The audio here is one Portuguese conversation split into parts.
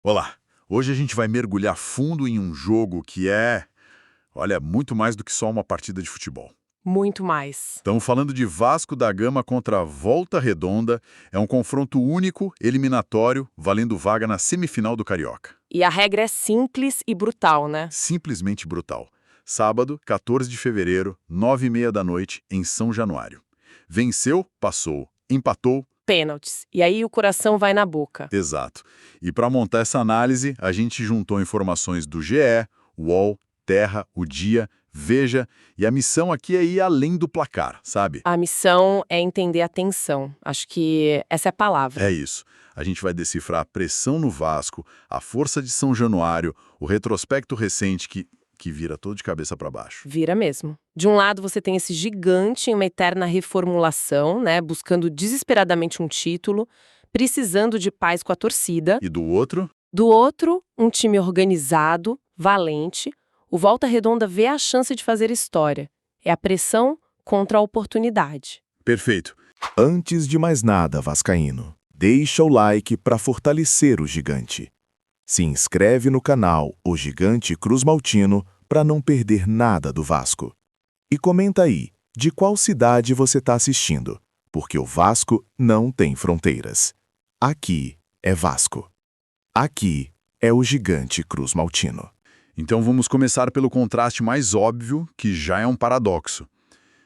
Olá! Hoje a gente vai mergulhar fundo em um jogo que olha, muito mais do que só uma partida de futebol. Muito mais. Estamos falando de Vasco da Gama contra Volta Redonda. É um confronto único, eliminatório, valendo vaga na semifinal do Carioca. E a regra é simples e brutal, né? Simplesmente brutal. Sábado, 14 de fevereiro, 9h30 da noite, em São Januário. Venceu, passou. Empatou, Pênaltis. E aí o coração vai na boca. exato. E para montar essa análise, a gente juntou informações do GE, UOL, Terra, O Dia, Veja, e a missão aqui é ir além do placar, sabe? A missão é entender a tensão. Acho que essa é a palavra. É isso. A gente vai decifrar a pressão no Vasco, a força de São Januário, o retrospecto recente que vira todo de cabeça para baixo. Vira mesmo. De um lado você tem esse gigante em uma eterna reformulação, né? Buscando desesperadamente um título, precisando de paz com a torcida. E do outro? Do outro, um time organizado, valente. O Volta Redonda vê a chance de fazer história. É a pressão contra a oportunidade. Perfeito. Antes de mais nada, vascaíno, deixa o like para fortalecer o gigante. Se inscreve no canal O Gigante Cruz Maltino para não perder nada do Vasco. E comenta aí de qual cidade você está assistindo, porque o Vasco não tem fronteiras. Aqui é Vasco. Aqui é o Gigante Cruz Maltino. Então vamos começar pelo contraste mais óbvio, que já é um paradoxo.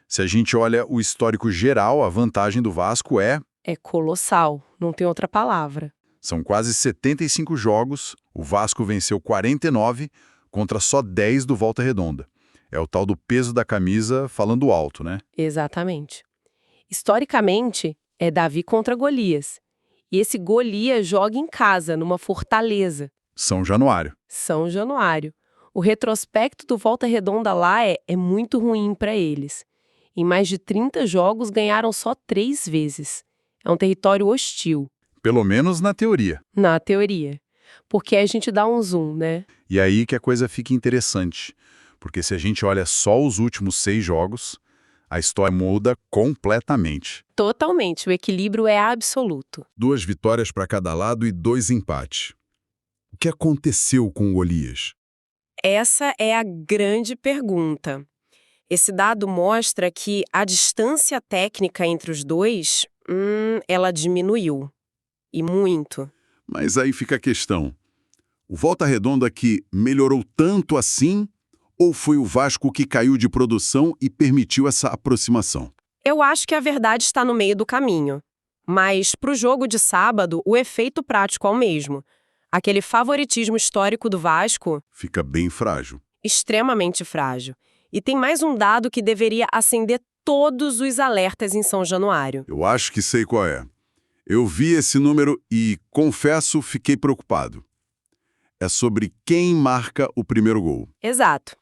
Se a gente olha o histórico geral, a vantagem do Vasco É colossal, não tem outra palavra. são quase 75 jogos, o Vasco venceu 49 contra só 10 do Volta Redonda. É o tal do peso da camisa falando alto, né? Exatamente. Historicamente, é Davi contra Golias. E esse Golias joga em casa, numa fortaleza, São Januário. São Januário. O retrospecto do Volta Redonda lá é muito ruim para eles. Em mais de 30 jogos, ganharam só 3 vezes. É um território hostil, Pelo menos na teoria. na teoria. Porque a gente dá um zoom, né? E aí que a coisa fica interessante. Porque se a gente olha só os últimos 6 jogos, a história muda completamente. Totalmente, o equilíbrio é absoluto. 2 vitórias para cada lado e 2 empates. O que aconteceu com o Golias? Essa é a grande pergunta. Esse dado mostra que a distância técnica entre os dois, ela diminuiu. E muito. Mas aí fica a questão. O Volta Redonda que melhorou tanto assim, ou foi o Vasco que caiu de produção e permitiu essa aproximação? Eu acho que a verdade está no meio do caminho. Mas, para o jogo de sábado, o efeito prático é o mesmo. Aquele favoritismo histórico do Vasco, Fica bem frágil. extremamente frágil. E tem mais um dado que deveria acender todos os alertas em São Januário. Eu acho que sei qual é. Eu vi esse número e, confesso, fiquei preocupado. É sobre quem marca o primeiro gol. Exato.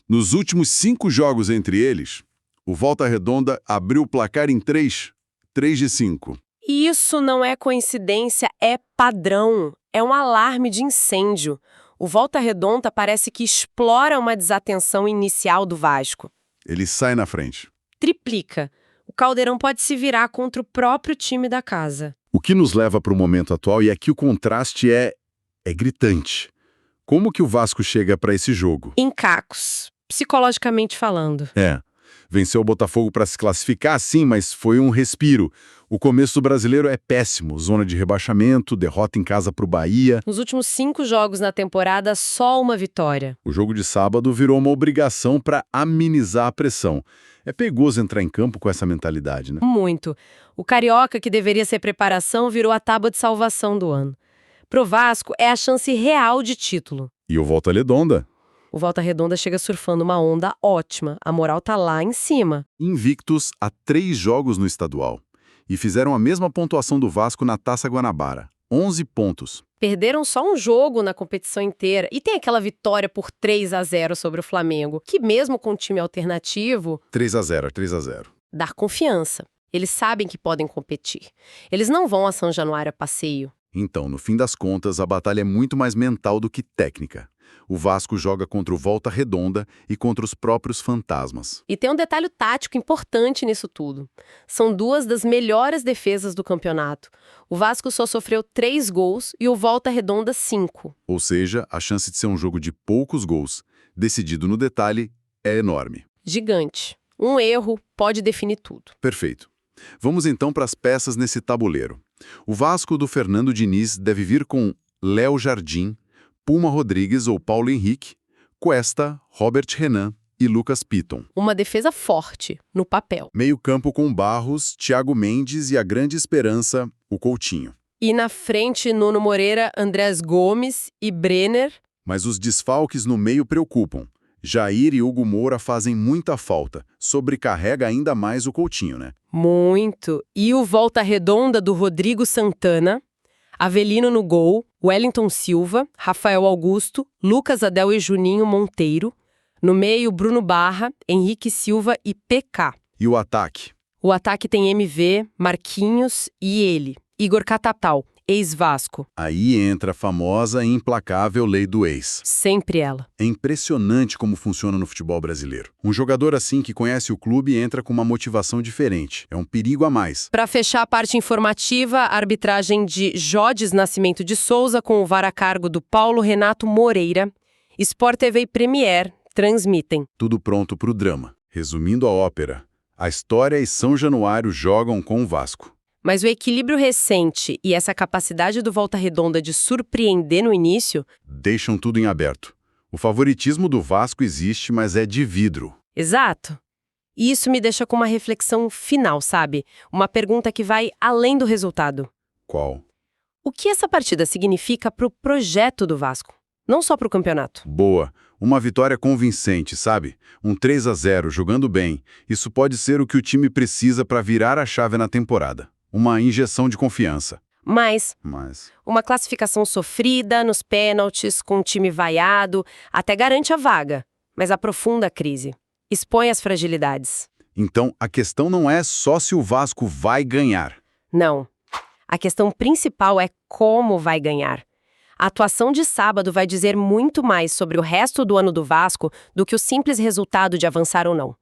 Nos últimos 5 jogos entre eles, o Volta Redonda abriu o placar em 3 de 5. E isso não é coincidência, é padrão. É um alarme de incêndio. O Volta Redonda parece que explora uma desatenção inicial do Vasco. Ele sai na frente. Triplica. O Caldeirão pode se virar contra o próprio time da casa. O que nos leva para o momento atual e aqui o contraste é gritante. Como que o Vasco chega para esse jogo? Em cacos, psicologicamente falando. Venceu o Botafogo para se classificar, sim, mas foi um respiro. O começo do Brasileiro é péssimo. Zona de rebaixamento, derrota em casa para o Bahia. Nos últimos 5 jogos na temporada, só uma vitória. O jogo de sábado virou uma obrigação para amenizar a pressão. É perigoso entrar em campo com essa mentalidade, né? Muito. O Carioca, que deveria ser preparação, virou a tábua de salvação do ano. Pro Vasco, é a chance real de título. E o Volta Redonda? O Volta Redonda chega surfando uma onda ótima. A moral tá lá em cima. Invictos a 3 jogos no estadual. E fizeram a mesma pontuação do Vasco na Taça Guanabara. 11 pontos. Perderam só um jogo na competição inteira. E tem aquela vitória por 3-0 sobre o Flamengo, que mesmo com time alternativo, 3-0. dá confiança. Eles sabem que podem competir. Eles não vão a São Januário a passeio. Então, no fim das contas, a batalha é muito mais mental do que técnica. O Vasco joga contra o Volta Redonda e contra os próprios fantasmas. E tem um detalhe tático importante nisso tudo. São duas das melhores defesas do campeonato. O Vasco só sofreu 3 gols e o Volta Redonda 5. Ou seja, a chance de ser um jogo de poucos gols, decidido no detalhe, é enorme. Gigante. Um erro pode definir tudo. Perfeito. Vamos então para as peças nesse tabuleiro. O Vasco do Fernando Diniz deve vir com Léo Jardim, Puma Rodrigues ou Paulo Henrique, Cuesta, Robert Renan e Lucas Piton. Uma defesa forte, no papel. Meio-campo com Barros, Thiago Mendes e a grande esperança, o Coutinho. E na frente, Nuno Moreira, Andrés Gomes e Brenner. Mas os desfalques no meio preocupam. Jair e Hugo Moura fazem muita falta. Sobrecarrega ainda mais o Coutinho, né? Muito. E o Volta Redonda do Rodrigo Santana, Avelino no gol, Wellington Silva, Rafael Augusto, Lucas Adel e Juninho Monteiro. No meio, Bruno Barra, Henrique Silva e PK. E o ataque? O ataque tem MV, Marquinhos e ele, Igor Catatal, ex-Vasco. Aí entra a famosa e implacável lei do ex. Sempre ela. É impressionante como funciona no futebol brasileiro. Um jogador assim que conhece o clube entra com uma motivação diferente. É um perigo a mais. Para fechar a parte informativa, a arbitragem de Jodes Nascimento de Souza com o VAR a cargo do Paulo Renato Moreira. Sport TV e Premier transmitem. Tudo pronto para o drama. Resumindo a ópera, a História e São Januário jogam com o Vasco. Mas o equilíbrio recente e essa capacidade do Volta Redonda de surpreender no início deixam tudo em aberto. O favoritismo do Vasco existe, mas é de vidro. Exato. E isso me deixa com uma reflexão final, sabe? Uma pergunta que vai além do resultado. Qual? O que essa partida significa para o projeto do Vasco? Não só para o campeonato. Boa. Uma vitória convincente, sabe? Um 3-0, jogando bem. Isso pode ser o que o time precisa para virar a chave na temporada. Uma injeção de confiança. Mas uma classificação sofrida, nos pênaltis, com um time vaiado, até garante a vaga, mas aprofunda a crise. Expõe as fragilidades. Então, a questão não é só se o Vasco vai ganhar. Não. A questão principal é como vai ganhar. A atuação de sábado vai dizer muito mais sobre o resto do ano do Vasco do que o simples resultado de avançar ou não.